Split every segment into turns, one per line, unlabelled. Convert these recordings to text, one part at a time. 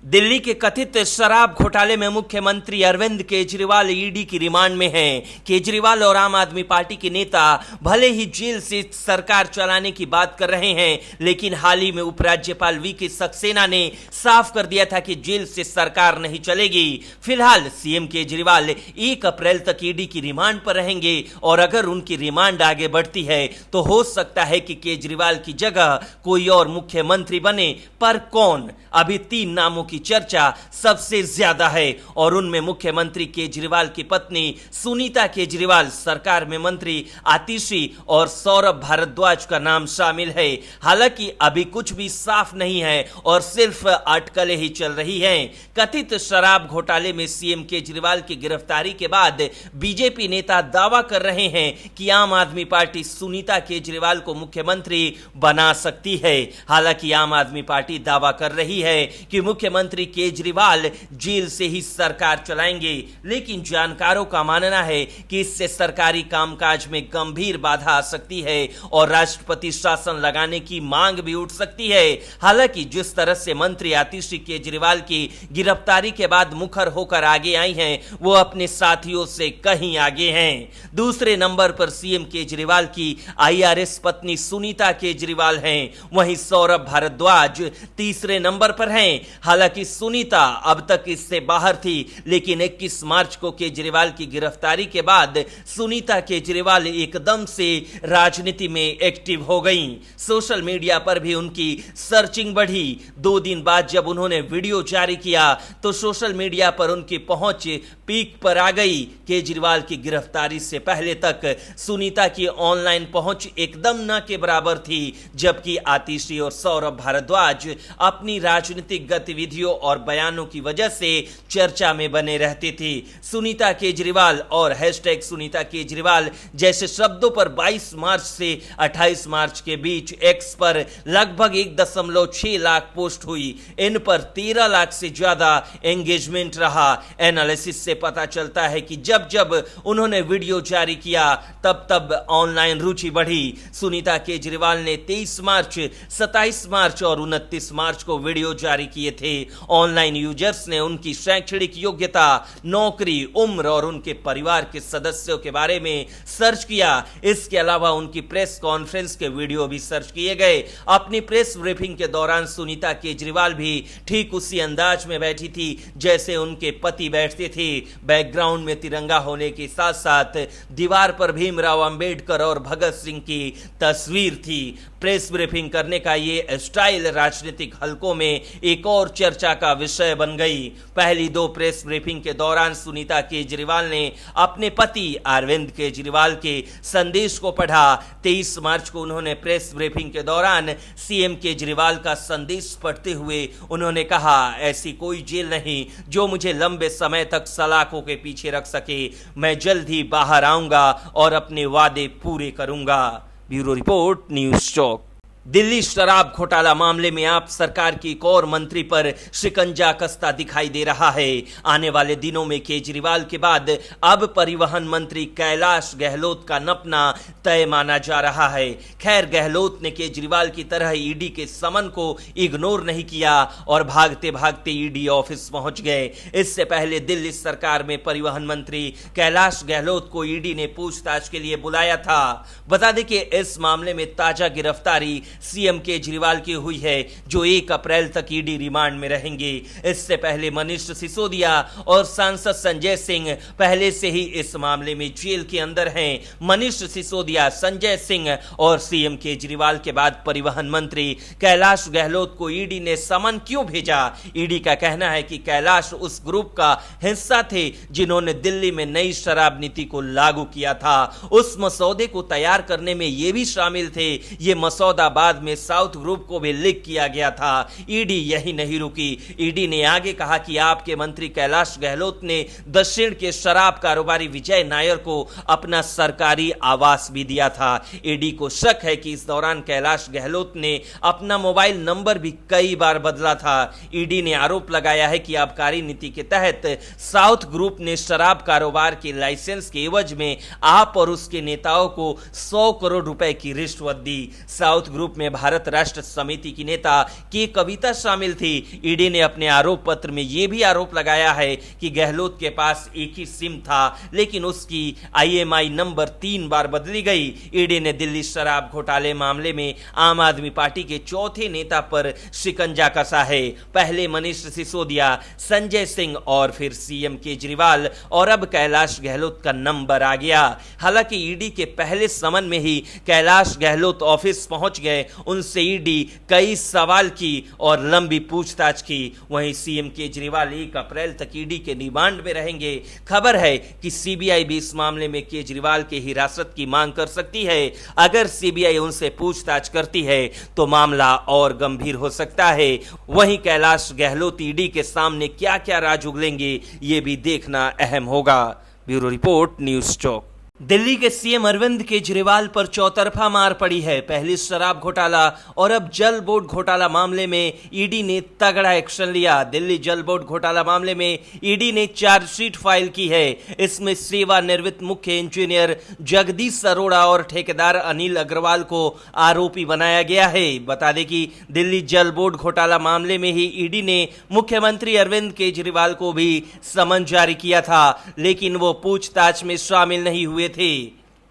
दिल्ली के कथित शराब घोटाले में मुख्यमंत्री अरविंद केजरीवाल ईडी की रिमांड में हैं। केजरीवाल और आम आदमी पार्टी के नेता भले ही जेल से सरकार चलाने की बात कर रहे हैं, लेकिन हाल ही में उपराज्यपाल वी.के. सक्सेना ने साफ कर दिया था कि जेल से सरकार नहीं चलेगी। फिलहाल सीएम केजरीवाल 1 अप्रैल तक ईडी की रिमांड पर रहेंगे और अगर उनकी रिमांड आगे बढ़ती है तो हो सकता है कि केजरीवाल की जगह कोई और मुख्यमंत्री बने। पर कौन? अभी 3 नामों की चर्चा सबसे ज्यादा है और उनमें मुख्यमंत्री केजरीवाल की पत्नी सुनीता केजरीवाल, सरकार में मंत्री आतिशी और सौरभ भारद्वाज का नाम शामिल है। हालांकि अभी कुछ भी साफ नहीं है और सिर्फ अटकलें ही चल रही हैं। कथित शराब घोटाले में सीएम केजरीवाल की गिरफ्तारी के बाद बीजेपी नेता दावा कर रहे हैं कि आम आदमी पार्टी सुनीता केजरीवाल को मुख्यमंत्री बना सकती है। हालांकि आम आदमी पार्टी दावा कर रही है कि मुख्यमंत्री केजरीवाल जेल से ही सरकार चलाएंगे, लेकिन जानकारों का मानना है कि इससे सरकारी कामकाज में गंभीर बाधा आ सकती है और राष्ट्रपति शासन लगाने की मांग भी उठ सकती है। हालांकि जिस तरह से मंत्री आतिशी केजरीवाल की गिरफ्तारी के बाद मुखर होकर आगे आई हैं, वो अपने साथियों से कहीं आगे हैं। दूसरे नंबर पर सीएम केजरीवाल की आईआरएस पत्नी सुनीता केजरीवाल हैं, वहीं सौरभ भारद्वाज तीसरे नंबर पर हैं। हालांकि सुनीता अब तक इससे बाहर थी, लेकिन 21 मार्च को केजरीवाल की गिरफ्तारी के बाद सुनीता केजरीवाल एकदम से राजनीति में एक्टिव हो गईं। सोशल मीडिया पर भी उनकी सर्चिंग बढ़ी। 2 दिन बाद जब उन्होंने वीडियो जारी किया तो सोशल मीडिया पर उनकी पहुंच पीक पर आ गई। केजरीवाल की गिरफ्तारी से पहले तक सुनीता की ऑनलाइन पहुंच एकदम न के बराबर थी, जबकि आतिशी और सौरभ भारद्वाज अपनी राजनीतिक गतिविधियों और बयानों की वजह से चर्चा में बने रहते थे। सुनीता केजरीवाल और हैशटैग सुनीता केजरीवाल जैसे शब्दों पर 22 मार्च से 28 मार्च के बीच एक्स पर लगभग 1.6 लाख पोस्ट हुई। इन पर 13 लाख से ज्यादा एंगेजमेंट रहा। एनालिसिस से पता चलता है कि जब जब उन्होंने वीडियो जारी किया तब तब ऑनलाइन रुचि बढ़ी। सुनीता केजरीवाल ने 23 मार्च, 27 मार्च और 29 मार्च को वीडियो जारी किए थे। ऑनलाइन यूजर्स ने उनकी शैक्षणिक योग्यता, नौकरी, उम्र और उनके परिवार के सदस्यों के बारे में सर्च किया। इसके अलावा उनकी प्रेस कॉन्फ्रेंस के वीडियो भी सर्च किए गए। अपनी प्रेस ब्रीफिंग के दौरान सुनीता केजरीवाल भी ठीक उसी अंदाज में बैठी थी जैसे उनके पति बैठते थे। बैकग्राउंड में तिरंगा होने के साथ साथ दीवार पर भीमराव अंबेडकर और भगत सिंह की तस्वीर थी। प्रेस ब्रीफिंग करने का ये स्टाइल राजनीतिक हलकों में एक और चर्चा का विषय बन गई। पहली 2 प्रेस ब्रीफिंग के दौरान सुनीता केजरीवाल ने अपने पति अरविंद केजरीवाल के संदेश को पढ़ा। 23 मार्च को उन्होंने प्रेस ब्रीफिंग के दौरान सीएम केजरीवाल का संदेश पढ़ते हुए उन्होंने कहा, ऐसी कोई जेल नहीं जो मुझे लंबे समय तक सलाखों के पीछे रख सके। मैं जल्द ही बाहर आऊंगा और अपने वादे पूरे करूंगा। ब्यूरो रिपोर्ट, न्यूज़ चौक। दिल्ली शराब घोटाला मामले में आप सरकार की एक और मंत्री पर शिकंजा कसता दिखाई दे रहा है। आने वाले दिनों में केजरीवाल के बाद अब परिवहन मंत्री कैलाश गहलोत का नपना तय माना जा रहा है। खैर, गहलोत ने केजरीवाल की तरह ईडी के समन को इग्नोर नहीं किया और भागते भागते ईडी ऑफिस पहुंच गए। इससे पहले दिल्ली सरकार में परिवहन मंत्री कैलाश गहलोत को ईडी ने पूछताछ के लिए बुलाया था। बता दें कि इस मामले में ताजा गिरफ्तारी सीएम केजरीवाल की हुई है, जो 1 अप्रैल तक ईडी रिमांड में रहेंगे। इससे पहले मनीष सिसोदिया और सांसद संजय सिंह पहले से ही इस मामले में जेल के अंदर हैं। मनीष सिसोदिया, संजय सिंह और सीएम केजरीवाल के बाद परिवहन मंत्री कैलाश गहलोत को ईडी ने समन क्यों भेजा? ईडी का कहना है कि कैलाश उस ग्रुप का हिस्सा थे जिन्होंने दिल्ली में नई शराब नीति को लागू किया था। उस मसौदे को तैयार करने में ये भी शामिल थे। ये मसौदा बाद में साउथ ग्रुप को भी लीक किया गया था। ईडी यही नहीं रुकी। ईडी ने आगे कहा कि आपके मंत्री कैलाश गहलोत ने दक्षिण के शराब कारोबारी विजय नायर को अपना सरकारी आवास भी दिया था। ईडी को शक है कि इस दौरान कैलाश गहलोत ने अपना मोबाइल नंबर भी कई बार बदला था। ईडी ने आरोप लगाया है कि आबकारी नीति के तहत साउथ ग्रुप ने शराब कारोबार के लाइसेंस के एवज में आप और उसके नेताओं को 100 करोड़ रुपए की रिश्वत दी। साउथ ग्रुप में भारत राष्ट्र समिति की नेता के कविता शामिल थी। ईडी ने अपने आरोप पत्र में यह भी आरोप लगाया है कि गहलोत के पास एक ही सिम था, लेकिन उसकी IMEI नंबर 3 बार बदली गई। ईडी ने दिल्ली शराब घोटाले मामले में आम आदमी पार्टी के चौथे नेता पर शिकंजा कसा है। पहले मनीष सिसोदिया, संजय सिंह और फिर CM केजरीवाल और अब कैलाश गहलोत का नंबर आ गया। हालांकि ईडी के पहले समन में ही कैलाश गहलोत ऑफिस पहुंच गए। उनसे ईडी कई सवाल की और लंबी पूछताछ की। वहीं CM केजरीवाल 1 अप्रैल तक ईडी के रिमांड में रहेंगे। खबर है कि CBI भी इस मामले में केजरीवाल की हिरासत की मांग कर सकती है। अगर CBI उनसे पूछताछ करती है तो मामला और गंभीर हो सकता है। वहीं कैलाश गहलोत ईडी के सामने क्या क्या राज उगलेंगे, ये भी देखना अहम होगा। ब्यूरो रिपोर्ट, न्यूज़ चौक। दिल्ली के CM अरविंद केजरीवाल पर चौतरफा मार पड़ी है। पहले शराब घोटाला और अब जल बोर्ड घोटाला मामले में ईडी ने तगड़ा एक्शन लिया। दिल्ली जल बोर्ड घोटाला मामले में ईडी ने चार्जशीट फाइल की है। इसमें सेवानिवृत्त मुख्य इंजीनियर जगदीश अरोड़ा और ठेकेदार अनिल अग्रवाल को आरोपी बनाया गया है। बता दें कि दिल्ली जल बोर्ड घोटाला मामले में ही ईडी ने मुख्यमंत्री अरविंद केजरीवाल को भी समन जारी किया था, लेकिन वो पूछताछ में शामिल नहीं हुए थे।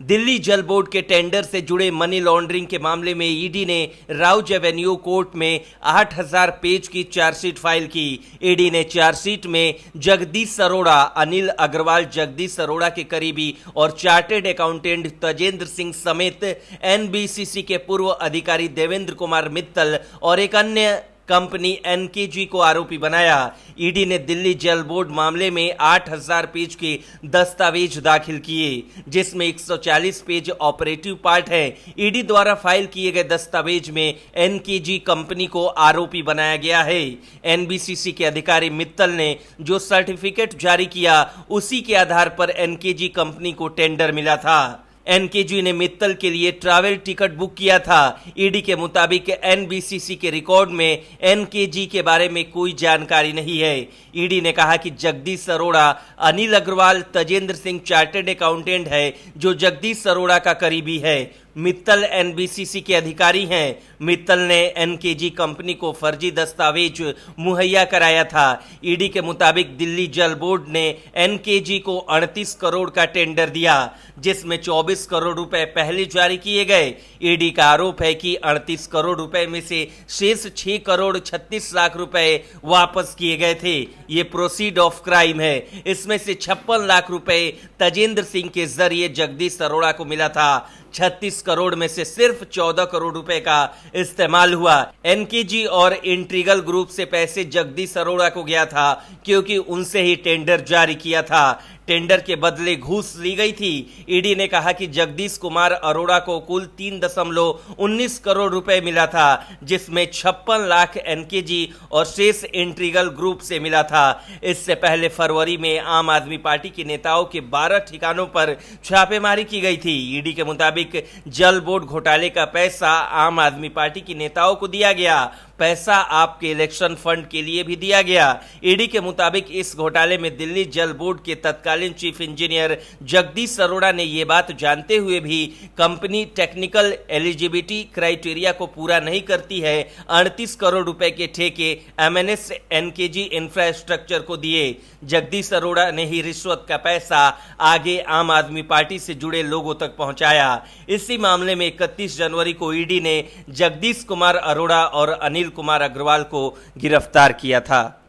दिल्ली जल बोर्ड के टेंडर से जुड़े मनी लॉन्ड्रिंग के मामले में ईडी ने राउज एवेन्यू कोर्ट में 8000 पेज की चार्जशीट फाइल की। ईडी ने चार्जशीट में जगदीश अरोड़ा, अनिल अग्रवाल, जगदीश अरोड़ा के करीबी और चार्टेड अकाउंटेंट तजेंद्र सिंह समेत NBCC के पूर्व अधिकारी देवेंद्र कुमार मित्तल और एक अन्य कंपनी NKG को आरोपी बनाया। ईडी ने दिल्ली जल बोर्ड मामले में 8000 पेज के दस्तावेज दाखिल किए, जिसमें 140 पेज ऑपरेटिव पार्ट है। ईडी द्वारा फाइल किए गए दस्तावेज में NKG कंपनी को आरोपी बनाया गया है। NBCC के अधिकारी मित्तल ने जो सर्टिफिकेट जारी किया, उसी के आधार पर NKG कंपनी को टेंडर मिला था। NKG ने मित्तल के लिए ट्रैवल टिकट बुक किया था। ईडी के मुताबिक NBCC के रिकॉर्ड में NKG के बारे में कोई जानकारी नहीं है। ईडी ने कहा कि जगदीश अरोड़ा, अनिल अग्रवाल, तजेंद्र सिंह चार्टेड अकाउंटेंट है जो जगदीश अरोड़ा का करीबी है। मित्तल NBCC के अधिकारी हैं। मित्तल ने NKG कंपनी को फर्जी दस्तावेज मुहैया कराया था। ईडी के मुताबिक दिल्ली जल बोर्ड ने NKG को 38 करोड़ का टेंडर दिया, जिसमें 24 करोड़ रुपए पहले जारी किए गए। ईडी का आरोप है कि 38 करोड़ रुपए में से शेष 6 करोड़ 36 लाख रुपए वापस किए गए थे। ये प्रोसीड ऑफ क्राइम है। इसमें से 56 लाख रुपए तजेंद्र सिंह के जरिए जगदीश अरोड़ा को मिला था। 36 करोड़ में से सिर्फ 14 करोड़ रुपए का इस्तेमाल हुआ। NKG और इंट्रीगल ग्रुप से पैसे जगदीश अरोड़ा को गया था, क्योंकि उनसे ही टेंडर जारी किया था। टेंडर के बदले घूस ली गई थी। ईडी ने कहा कि जगदीश कुमार अरोड़ा को कुल 3.19 करोड़ रुपए मिला था, जिसमें 56 लाख NKG और शेष इंट्रीगल ग्रुप से मिला था। इससे पहले फरवरी में आम आदमी पार्टी के नेताओं के 12 ठिकानों पर छापेमारी की गई थी। ईडी के मुताबिक जल बोर्ड घोटाले का पैसा आम आदमी पार्टी के नेताओं को दिया गया। पैसा आपके इलेक्शन फंड के लिए भी दिया गया। ईडी के मुताबिक इस घोटाले में दिल्ली जल बोर्ड के तत्कालीन चीफ इंजीनियर जगदीश अरोड़ा ने ये बात जानते हुए भी कंपनी टेक्निकल एलिजिबिलिटी क्राइटेरिया को पूरा नहीं करती है, 38 करोड़ रुपए के ठेके MNS NKG इंफ्रास्ट्रक्चर को दिए। जगदीश अरोड़ा ने ही रिश्वत का पैसा आगे आम आदमी पार्टी से जुड़े लोगों तक पहुंचाया। इसी मामले में 31 जनवरी को ईडी ने जगदीश कुमार अरोड़ा और अनिल कुमार अग्रवाल को गिरफ्तार किया था।